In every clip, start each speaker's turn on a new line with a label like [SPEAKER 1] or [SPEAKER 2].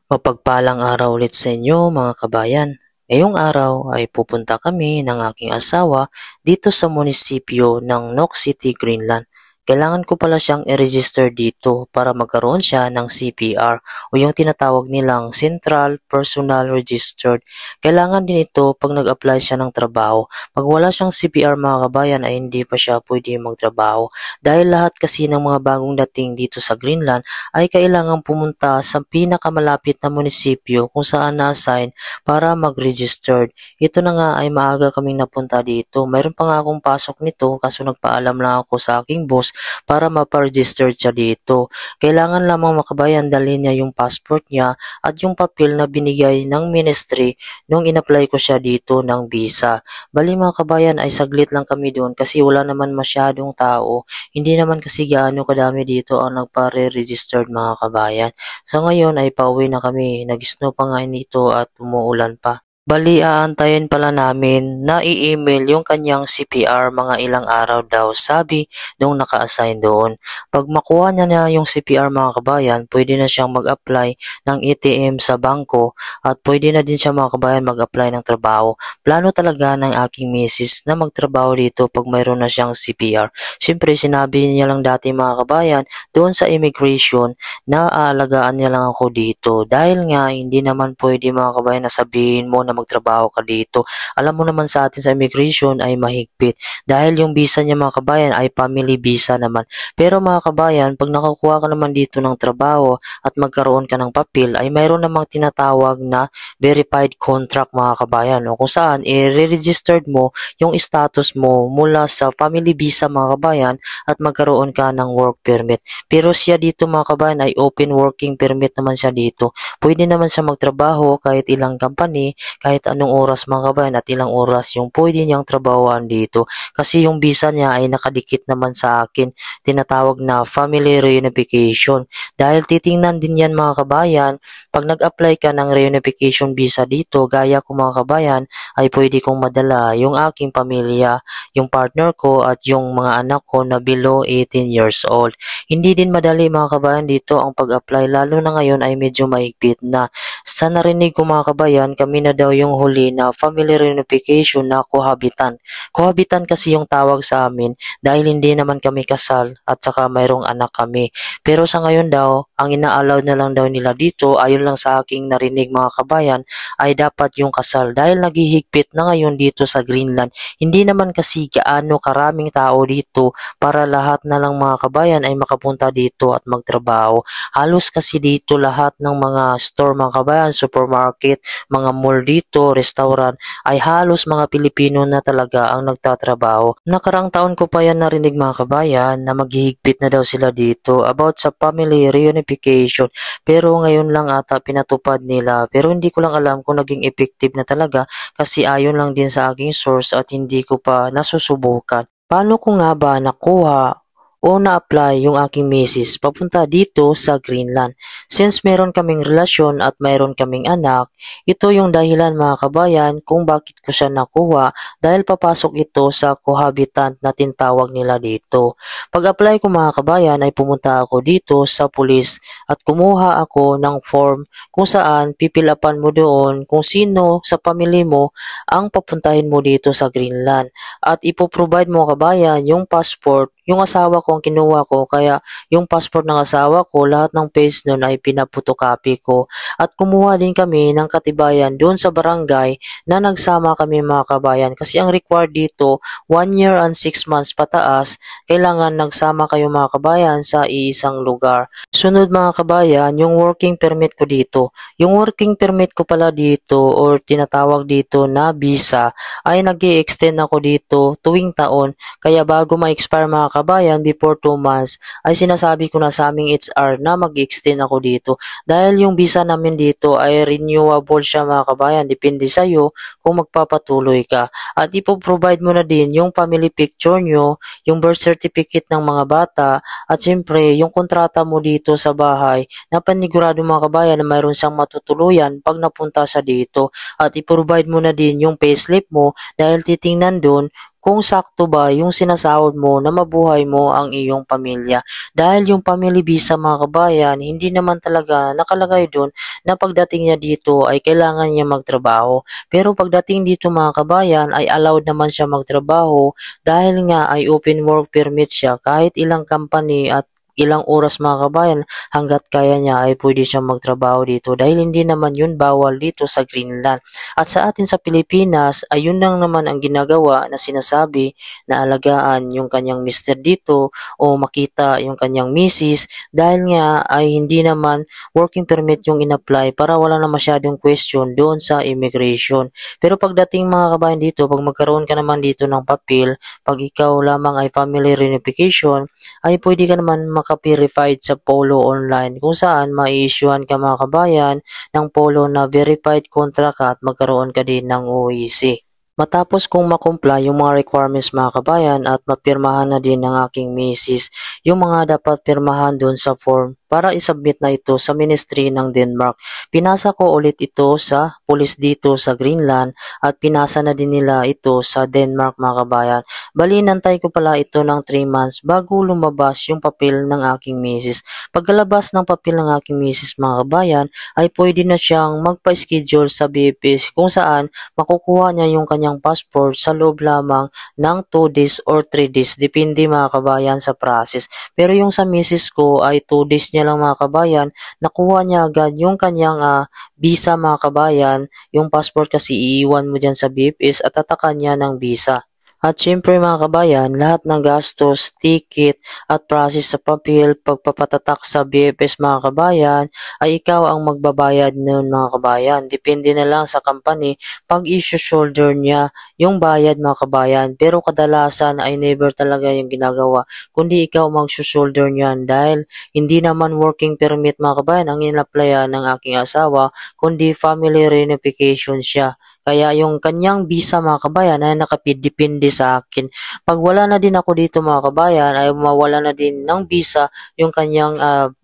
[SPEAKER 1] Mapagpalang araw ulit sa inyo mga kabayan. Ngayong araw ay pupunta kami ng aking asawa dito sa munisipyo ng Noc City, Greenland. Kailangan ko pala siyang i-register dito para magkaroon siya ng CPR o yung tinatawag nilang Central Personal Registered. Kailangan din ito pag nag-apply siya ng trabaho. Pag wala siyang CPR mga kabayan ay hindi pa siya pwede magtrabaho. Dahil lahat kasi ng mga bagong dating dito sa Greenland ay kailangang pumunta sa pinakamalapit na munisipyo kung saan na-assign para mag-registered. Ito na nga ay maaga kaming napunta dito. Mayroon pa nga akong pasok nito kaso nagpaalam lang ako sa aking boss para mapa-register siya dito. Kailangan lamang makabayan dalhin niya yung passport niya at yung papel na binigay ng ministry nung in-apply ko siya dito ng visa. Bali mga kabayan ay saglit lang kami doon kasi wala naman masyadong tao. Hindi naman kasi gaano kadami dito ang nagpare-registered mga kabayan. So ngayon ay pauwi na kami. Nag-snow pa nga nito at umuulan pa. Bali, aantayin pala namin na i-email yung kanyang CPR mga ilang araw daw, sabi nung naka-assign doon. Pag makuha na yung CPR mga kabayan, pwede na siyang mag-apply ng ATM sa bangko at pwede na din siya mga kabayan mag-apply ng trabaho. Plano talaga ng aking misis na magtrabaho dito pag mayroon na siyang CPR. Siyempre, sinabi niya lang dati mga kabayan doon sa immigration na aalagaan niya lang ako dito. Dahil nga, hindi naman pwede mga kabayan na sabihin mo na magtrabaho ka dito. Alam mo naman sa atin sa immigration ay mahigpit. Dahil yung visa niya mga kabayan ay family visa naman. Pero mga kabayan, pag nakakuha ka naman dito ng trabaho at magkaroon ka ng papel, ay mayroon namang tinatawag na verified contract mga kabayan. O kung saan, i-registered mo yung status mo mula sa family visa mga kabayan at magkaroon ka ng work permit. Pero siya dito mga kabayan ay open working permit naman siya dito. Pwede naman siya magtrabaho kahit ilang company, kahit anong oras mga kabayan at ilang oras yung pwede niyang trabahoan dito. Kasi yung visa niya ay nakadikit naman sa akin, tinatawag na family reunification. Dahil titingnan din yan mga kabayan, pag nag-apply ka ng reunification visa dito, gaya ko mga kabayan, ay pwede kong madala yung aking pamilya, yung partner ko at yung mga anak ko na below 18 years old. Hindi din madali mga kabayan dito ang pag-apply, lalo na ngayon ay medyo mahigpit na. Sa narinig ko mga kabayan, kami na daw yung huli na family reunification na cohabitant. Cohabitant kasi yung tawag sa amin dahil hindi naman kami kasal at saka mayroong anak kami. Pero sa ngayon daw, ang ina-allow na lang daw nila dito, ayon lang sa aking narinig mga kabayan, ay dapat yung kasal. Dahil naghihigpit na ngayon dito sa Greenland, hindi naman kasi gaano karaming tao dito para lahat na lang mga kabayan ay makapunta dito at magtrabaho. Halos kasi dito lahat ng mga store mga kabayan, supermarket, mga mall dito, restaurant, ay halos mga Pilipino na talaga ang nagtatrabaho. Nakarang taon ko pa yan narinig mga kabayan na maghihigpit na daw sila dito about sa family reunification. Pero ngayon lang ata pinatupad nila. Pero hindi ko lang alam kung naging effective na talaga kasi ayon lang din sa aking source at hindi ko pa nasusubukan. Paano ko nga ba nakuha o na-apply yung aking misis papunta dito sa Greenland? Since meron kaming relasyon at mayroon kaming anak, ito yung dahilan mga kabayan kung bakit ko siya nakuha dahil papasok ito sa cohabitant na tinatawag nila dito. Pag-apply ko mga kabayan ay pumunta ako dito sa pulis at kumuha ako ng form kung saan pipilapan mo doon kung sino sa pamilya mo ang papuntahin mo dito sa Greenland at ipoprovide mo kabayan yung passport. Yung asawa ko ang kinuha ko kaya yung passport ng asawa ko lahat ng page nun ay pinapotocopy ko at kumuha din kami ng katibayan doon sa barangay na nagsama kami mga kabayan kasi ang required dito 1 year and 6 months pataas kailangan nagsama kayo mga kabayan sa iisang lugar. Sunod mga kabayan yung working permit ko dito. Yung working permit ko pala dito or tinatawag dito na visa ay nag-i-extend ako dito tuwing taon kaya bago ma-expire mga kabayan before 2 months ay sinasabi ko na sa aming HR na mag-extend ako dito dahil yung visa namin dito ay renewable siya mga kabayan, depende sa iyo kung magpapatuloy ka at ipoprovide mo na din yung family picture nyo, yung birth certificate ng mga bata at siyempre yung kontrata mo dito sa bahay na panigurado mga kabayan na mayroon siyang matutuluyan pag napunta sa dito at iprovide mo na din yung payslip mo dahil titingnan doon kung sakto ba yung sinasahod mo na mabuhay mo ang iyong pamilya. Dahil yung family visa mga kabayan, hindi naman talaga nakalagay doon na pagdating niya dito ay kailangan niya magtrabaho. Pero pagdating dito mga kabayan ay allowed naman siya magtrabaho dahil nga ay open work permit siya kahit ilang company at ilang oras mga kabayan hanggat kaya niya ay pwede siyang magtrabaho dito dahil hindi naman yun bawal dito sa Greenland. At sa atin sa Pilipinas ay yun lang naman ang ginagawa na sinasabi na alagaan yung kanyang mister dito o makita yung kanyang misis dahil nga ay hindi naman working permit yung in-apply para wala na masyadong question doon sa immigration. Pero pagdating mga kabayan dito, pag magkaroon ka naman dito ng papel, pag ikaw lamang ay family reunification, ay pwede ka naman maka-verified sa Polo online kung saan ma-issuean ka mga kabayan ng Polo na verified contract at magkaroon ka din ng OEC. Matapos kong makumply yung mga requirements mga kabayan at mapirmahan na din ng aking misis yung mga dapat pirmahan doon sa form para isubmit na ito sa Ministry ng Denmark. Pinasa ko ulit ito sa police dito sa Greenland at pinasa na din nila ito sa Denmark mga kabayan. Bali, nantay ko pala ito ng 3 months bago lumabas yung papel ng aking misis. Pagkalabas ng papel ng aking misis mga kabayan ay pwede na siyang magpa-schedule sa BFS kung saan makukuha niya yung kanyang passport sa loob lamang ng 2 days or 3 days. Depende mga kabayan sa process. Pero yung sa misis ko ay 2 days niya lang mga kabayan, nakuha niya agad yung kanyang visa mga kabayan. Yung passport kasi iiwan mo dyan sa BFS at tatakan niya ng visa. At syempre mga kabayan, lahat ng gastos, ticket at process sa papel, pagpapatatak sa BFS mga kabayan, ay ikaw ang magbabayad noon mga kabayan. Depende na lang sa company pag issue shoulder niya yung bayad mga kabayan. Pero kadalasan ay never talaga yung ginagawa, kundi ikaw mag-shoulder niyan dahil hindi naman working permit mga kabayan ang in-applyan ng aking asawa, kundi family reunification siya. Kaya yung kanyang visa mga kabayan ay nakapidepende sa akin. Pag wala na din ako dito mga kabayan ay mawala na din ng visa yung kanyang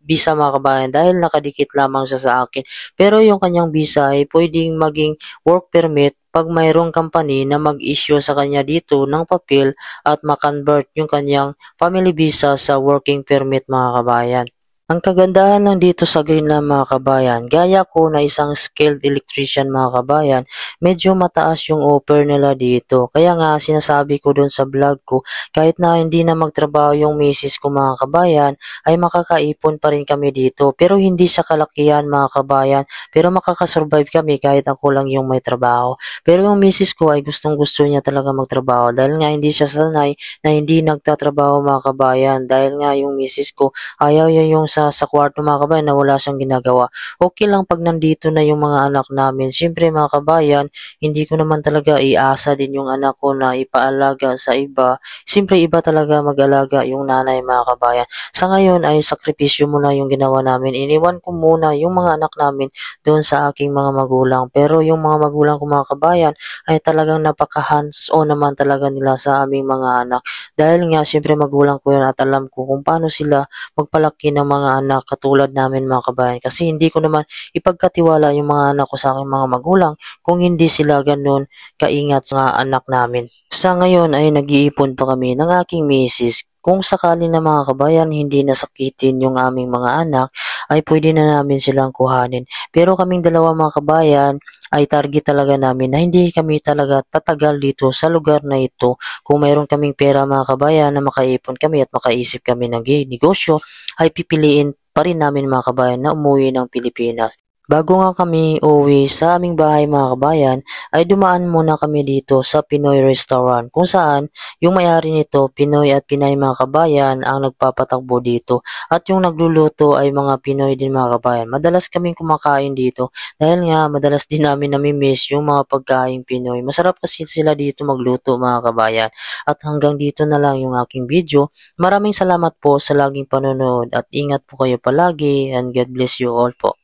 [SPEAKER 1] visa mga kabayan dahil nakadikit lamang siya sa akin. Pero yung kanyang visa ay pwedeng maging work permit pag mayroong company na mag-issue sa kanya dito ng papel at makonvert yung kanyang family visa sa working permit mga kabayan. Ang kagandahan lang dito sa Greenland mga kabayan, gaya ko na isang skilled electrician mga kabayan, medyo mataas yung offer nila dito. Kaya nga sinasabi ko dun sa vlog ko, kahit na hindi na magtrabaho yung misis ko mga kabayan, ay makakaipon pa rin kami dito. Pero hindi siya kalakihan mga kabayan, pero makakasurvive kami kahit ako lang yung may trabaho. Pero yung misis ko ay gustong gusto niya talaga magtrabaho dahil nga hindi siya sanay na hindi nagtatrabaho mga kabayan. Dahil nga yung misis ko ayaw niya yung sa kwarto mga kabayan na wala siyang ginagawa. Okay lang pag nandito na yung mga anak namin. Siyempre mga kabayan, hindi ko naman talaga iasa din yung anak ko na ipaalaga sa iba. Siyempre iba talaga mag-alaga yung nanay mga kabayan. Sa ngayon ay sakripisyo muna yung ginawa namin. Iniwan ko muna yung mga anak namin doon sa aking mga magulang. Pero yung mga magulang ko mga kabayan ay talagang napaka hands-on naman talaga nila sa aming mga anak. Dahil nga siyempre magulang ko yun at alam ko kung paano sila magpalaki ng mga anak katulad namin mga kabayan kasi hindi ko naman ipagkatiwala yung mga anak ko sa aking mga magulang kung hindi sila ganun kaingat sa anak namin. Sa ngayon ay nag-iipon pa kami ng aking misis. Kung sakali na mga kabayan hindi nasakitin yung aming mga anak ay pwede na namin silang kuhanin. Pero kaming dalawa mga kabayan ay target talaga namin na hindi kami talaga tatagal dito sa lugar na ito. Kung mayroon kaming pera mga kabayan na makaipon kami at makaisip kami ng negosyo ay pipiliin pa rin namin mga kabayan na umuwi ng Pilipinas. Bago nga kami uwi sa aming bahay mga kabayan, ay dumaan muna kami dito sa Pinoy Restaurant kung saan yung may-ari nito, Pinoy at Pinay mga kabayan ang nagpapatakbo dito at yung nagluluto ay mga Pinoy din mga kabayan. Madalas kaming kumakain dito dahil nga madalas din namin namimiss yung mga pagkain Pinoy. Masarap kasi sila dito magluto mga kabayan. At hanggang dito na lang yung aking video. Maraming salamat po sa laging panonood at ingat po kayo palagi and God bless you all po.